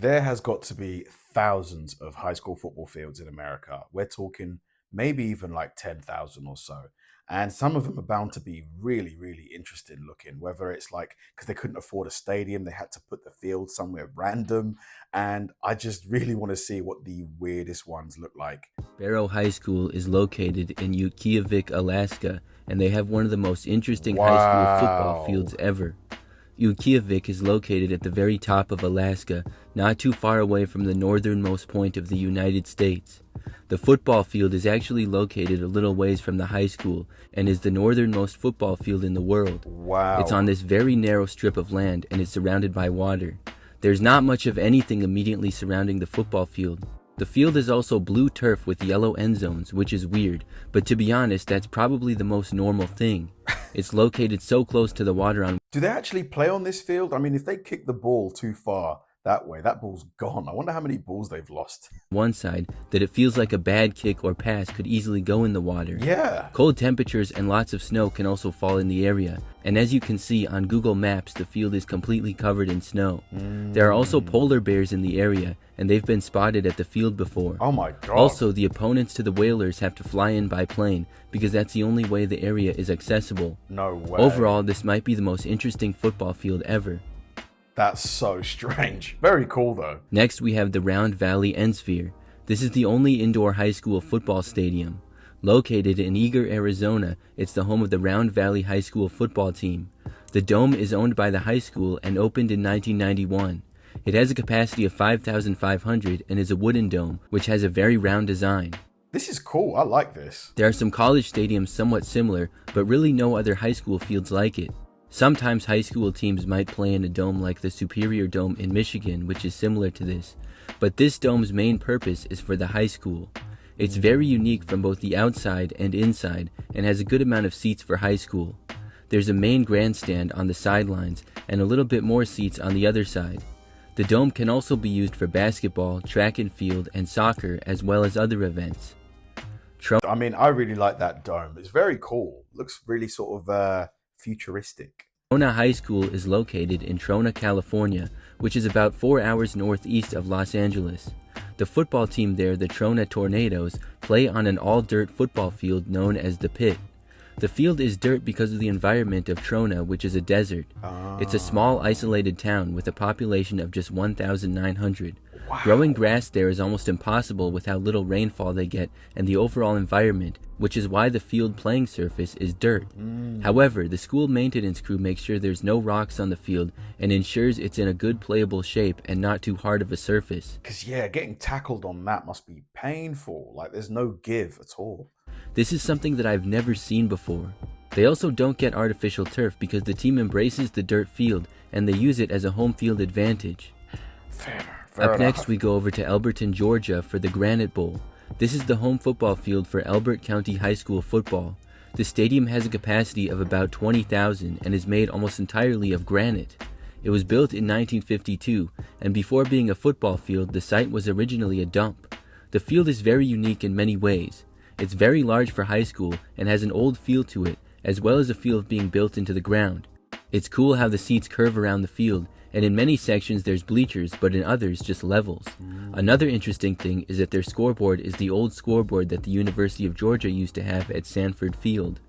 There has got to be thousands of high school football fields in America. We're talking maybe even like 10,000 or so. And some of them are bound to be really, really interesting looking, whether it's like because they couldn't afford a stadium, they had to put the field somewhere random. And I just really want to see what the weirdest ones look like. Barrow High School is located in Utqiagvik, Alaska, and they have one of the most interesting high school football Wow. fields ever. Utqiagvik is located at the very top of Alaska, not too far away from the northernmost point of the United States. The football field is actually located a little ways from the high school and is the northernmost football field in the world. It's on Wow. this very narrow strip of land and is surrounded by water. There's not much of anything immediately surrounding the football field. The field is also blue turf with yellow end zones, which is weird, but to be honest, that's probably the most normal thing. It's located so close to the water on Do they actually play on this field? I mean, if they kick the ball too far that way, that ball's gone. I wonder how many balls they've lost. one side that it feels like a bad kick or pass could easily go in the water. Yeah. Cold temperatures and lots of snow can also fall in the area, and as you can see on Google Maps, the field is completely covered in snow. There are also polar bears in the area, and they've been spotted at the field before. Oh my God. Also, the opponents to the Whalers have to fly in by plane because that's the only way the area is accessible. No way. Overall, this might be the most interesting football field ever. That's so strange. Very cool though. Next, we have the Round Valley Ensphere. This is the only indoor high school football stadium. Located in Eager, Arizona, it's the home of the Round Valley High School football team. The dome is owned by the high school and opened in 1991. It has a capacity of 5,500 and is a wooden dome, which has a very round design. This is cool. I like this. There are some college stadiums somewhat similar, but really no other high school fields like it. Sometimes high school teams might play in a dome like the Superior Dome in Michigan, which is similar to this, but this dome's main purpose is for the high school. It's very unique from both the outside and inside and has a good amount of seats for high school. There's a main grandstand on the sidelines and a little bit more seats on the other side. The dome can also be used for basketball, track and field, and soccer, as well as other events. I mean, I really like that dome. It's very cool. Looks really sort of futuristic. Trona High School is located in Trona, California, which is about 4 hours northeast of Los Angeles. The football team there, the Trona Tornadoes, play on an all-dirt football field known as the Pit. The field is dirt because of the environment of Trona, which is a desert. It's a small, isolated town with a population of just 1,900. Wow. Growing grass there is almost impossible with how little rainfall they get and the overall environment, which is why the field playing surface is dirt. However, the school maintenance crew makes sure there's no rocks on the field and ensures it's in a good playable shape and not too hard of a surface. Because, yeah, getting tackled on that must be painful. Like, there's no give at all. This is something that I've never seen before. They also don't get artificial turf because the team embraces the dirt field and they use it as a home field advantage. Fair Up next, enough. we go over to Elberton, Georgia for the Granite Bowl. This is the home football field for Elbert County High School football. The stadium has a capacity of about 20,000 and is made almost entirely of granite. It was built in 1952, and before being a football field, the site was originally a dump. The field is very unique in many ways. It's very large for high school and has an old feel to it, as well as a feel of being built into the ground. It's cool how the seats curve around the field, and in many sections there's bleachers, but in others just levels. Another interesting thing is that their scoreboard is the old scoreboard that the University of Georgia used to have at Sanford Field.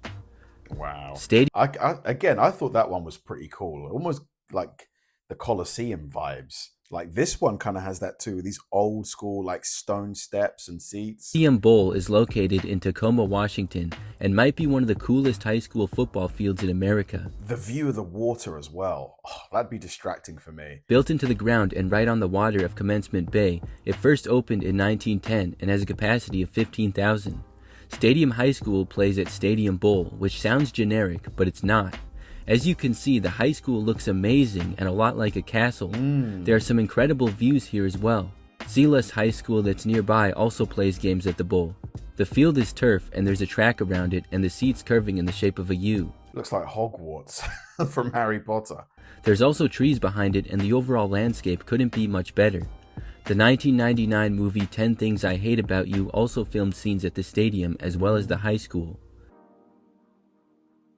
Wow. Stadium Again, I thought that one was pretty cool. Almost like the Colosseum vibes. Like this one kind of has that too. These old school like stone steps and seats. Bowl is located in Tacoma, Washington, and might be one of the coolest high school football fields in America. The view of the water as well. Oh, that'd be distracting for me. Built into the ground and right on the water of Commencement Bay, it first opened in 1910 and has a capacity of 15,000. Stadium High School plays at Stadium Bowl, which sounds generic, but it's not. As you can see, the high school looks amazing and a lot like a castle. There are some incredible views here as well. Silas High School that's nearby also plays games at the bowl. The field is turf and there's a track around it and the seats curving in the shape of a U. Looks like Hogwarts from Harry Potter. There's also trees behind it and the overall landscape couldn't be much better. The 1999 movie 10 Things I Hate About You also filmed scenes at the stadium as well as the high school.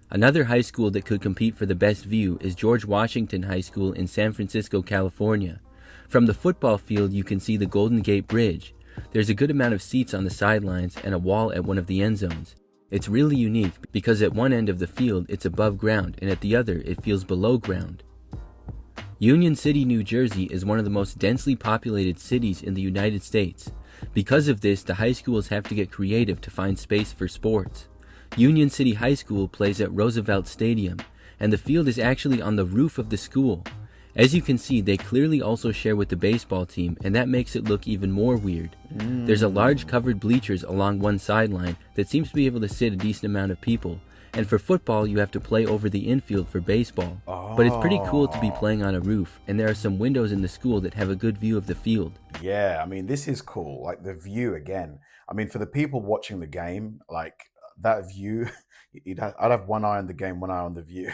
Another high school that could compete for the best view is George Washington High School in San Francisco, California. From the football field, you can see the Golden Gate Bridge. There's a good amount of seats on the sidelines and a wall at one of the end zones. It's really unique because at one end of the field it's above ground and at the other it feels below ground. Union City, New Jersey is one of the most densely populated cities in the United States. Because of this, the high schools have to get creative to find space for sports. Union City High School plays at Roosevelt Stadium, and the field is actually on the roof of the school. As you can see, they clearly also share with the baseball team, and that makes it look even more weird. There's a large covered bleachers along one sideline that seems to be able to sit a decent amount of people, and for football you have to play over the infield for baseball. But it's pretty cool to be playing on a roof, and there are some windows in the school that have a good view of the field. Yeah, I mean, this is cool. Like the view again. I mean, for the people watching the game, like that view, I'd have one eye on the game, one eye on the view.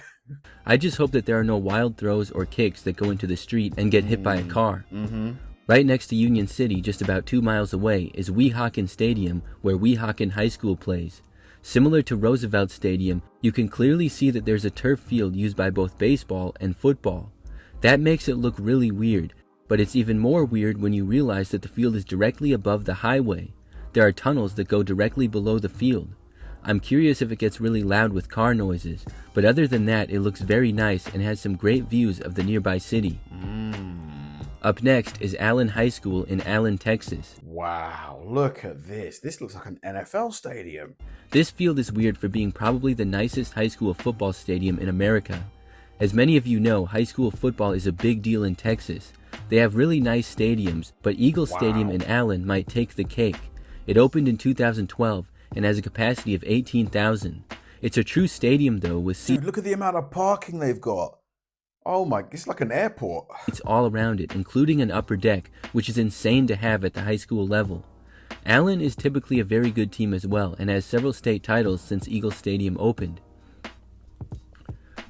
I just hope that there are no wild throws or kicks that go into the street and get hit by a car. Right next to Union City, just about 2 miles away, is Weehawken Stadium, where Weehawken High School plays. Similar to Roosevelt Stadium, you can clearly see that there's a turf field used by both baseball and football. That makes it look really weird, but it's even more weird when you realize that the field is directly above the highway. There are tunnels that go directly below the field. I'm curious if it gets really loud with car noises, but other than that, it looks very nice and has some great views of the nearby city. Up next is Allen High School in Allen, Texas. Wow, look at this. This looks like an NFL stadium. This field is weird for being probably the nicest high school football stadium in America. As many of you know, high school football is a big deal in Texas. They have really nice stadiums, but Eagle Stadium in Allen might take the cake. It opened in 2012 and has a capacity of 18,000. It's a true stadium though, with seats. Dude, look at the amount of parking they've got. Oh my, it's like an airport. It's all around it, including an upper deck, which is insane to have at the high school level. Allen is typically a very good team as well and has several state titles since Eagle Stadium opened.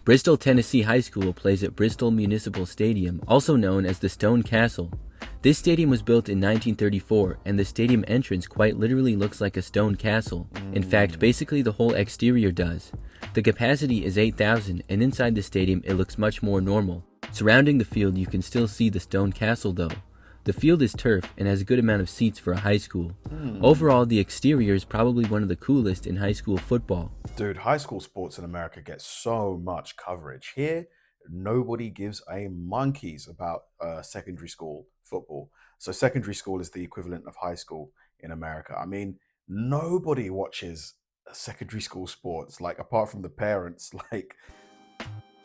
Bristol, Tennessee High School plays at Bristol Municipal Stadium, also known as the Stone Castle. This stadium was built in 1934, and the stadium entrance quite literally looks like a stone castle. In fact, basically the whole exterior does. The capacity is 8,000, and inside the stadium it looks much more normal. Surrounding the field you can still see the stone castle though. The field is turf and has a good amount of seats for a high school. Overall, the exterior is probably one of the coolest in high school football. Dude, high school sports in America get so much coverage. Here, nobody gives a monkeys about secondary school football. So secondary school is the equivalent of high school in America. I mean, nobody watches secondary school sports, like apart from the parents. Like,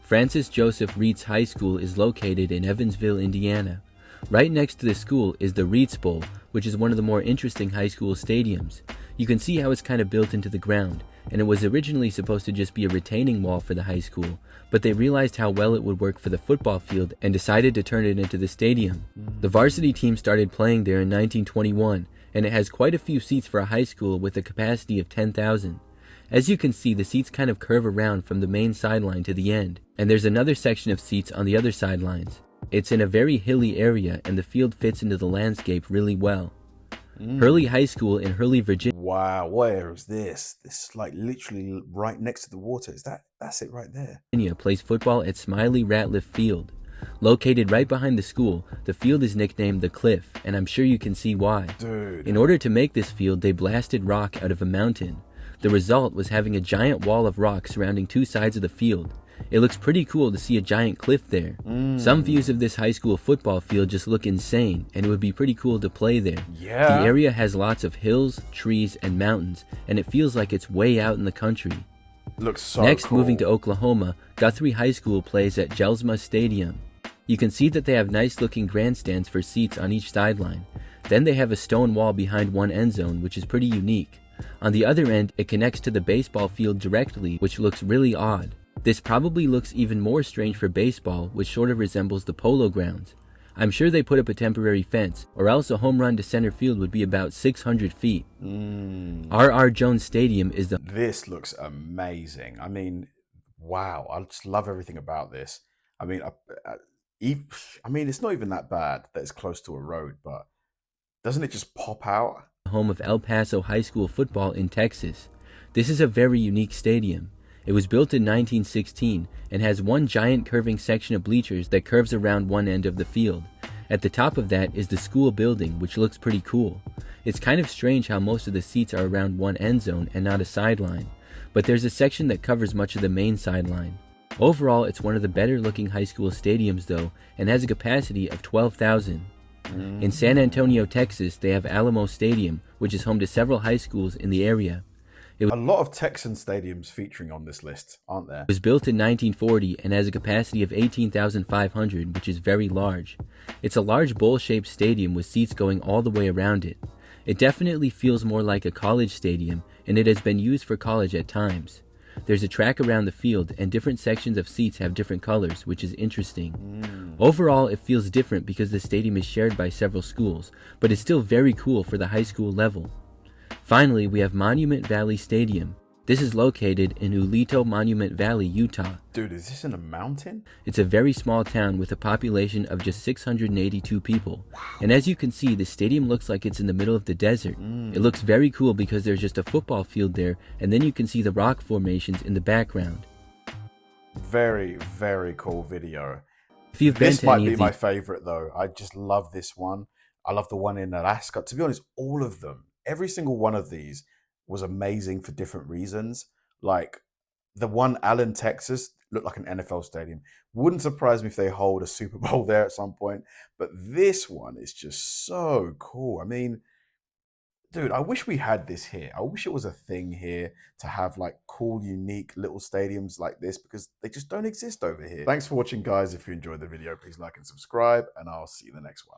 Francis Joseph Reitz High School is located in Evansville, Indiana. Right next to the school is the Reitz Bowl, which is one of the more interesting high school stadiums. You can see how it's kind of built into the ground, and it was originally supposed to just be a retaining wall for the high school, but they realized how well it would work for the football field and decided to turn it into the stadium. The varsity team started playing there in 1921, and it has quite a few seats for a high school with a capacity of 10,000. As you can see, the seats kind of curve around from the main sideline to the end, and there's another section of seats on the other sidelines. It's in a very hilly area, and the field fits into the landscape really well. Hurley High School in Hurley, Virginia. wow, where is this? This is like literally right next to the water. That's it right there. Plays football at Smiley Ratliff Field. Located right behind the school, the field is nicknamed The Cliff, and I'm sure you can see why. Dude. In order to make this field, they blasted rock out of a mountain. The result was having a giant wall of rock surrounding two sides of the field. It looks pretty cool to see a giant cliff there. Some views of this high school football field just look insane, and it would be pretty cool to play there. Yeah. The area has lots of hills, trees, and mountains, and it feels like it's way out in the country. Looks so Next, cool. moving to Oklahoma, Guthrie High School plays at Jelsma Stadium. You can see that they have nice looking grandstands for seats on each sideline. Then they have a stone wall behind one end zone, which is pretty unique. On the other end, it connects to the baseball field directly, which looks really odd. This probably looks even more strange for baseball, which sort of resembles the polo grounds. I'm sure they put up a temporary fence, or else a home run to center field would be about 600 feet. R.R. Jones Stadium is the... This looks amazing. I mean, wow. I just love everything about this. I mean, it's not even that bad that it's close to a road, but doesn't it just pop out? home of El Paso High School football in Texas. This is a very unique stadium. It was built in 1916 and has one giant curving section of bleachers that curves around one end of the field. At the top of that is the school building, which looks pretty cool. It's kind of strange how most of the seats are around one end zone and not a sideline, but there's a section that covers much of the main sideline. Overall, it's one of the better looking high school stadiums though, and has a capacity of 12,000. In San Antonio, Texas, they have Alamo Stadium, which is home to several high schools in the area. It A lot of Texan stadiums featuring on this list, aren't there? was built in 1940 and has a capacity of 18,500, which is very large. It's a large bowl-shaped stadium with seats going all the way around it. It definitely feels more like a college stadium, and it has been used for college at times. There's a track around the field, and different sections of seats have different colors, which is interesting. Overall, it feels different because the stadium is shared by several schools, but it's still very cool for the high school level. Finally, we have Monument Valley Stadium. This is located in Ulito Monument Valley, Utah. Dude, is this in a mountain? It's a very small town with a population of just 682 people. And as you can see, the stadium looks like it's in the middle of the desert. It looks very cool because there's just a football field there, and then you can see the rock formations in the background. Very, very cool video. If you've been This to might any be of my these, favorite though. I just love this one. I love the one in Alaska. To be honest, all of them, every single one of these was amazing for different reasons. Like the one Allen, Texas, looked like an NFL stadium. Wouldn't surprise me if they hold a Super Bowl there at some point. But this one is just so cool. I mean, dude, I wish we had this here. I wish it was a thing here to have like cool, unique little stadiums like this because they just don't exist over here. Thanks for watching, guys. If you enjoyed the video, please like and subscribe, and I'll see you in the next one.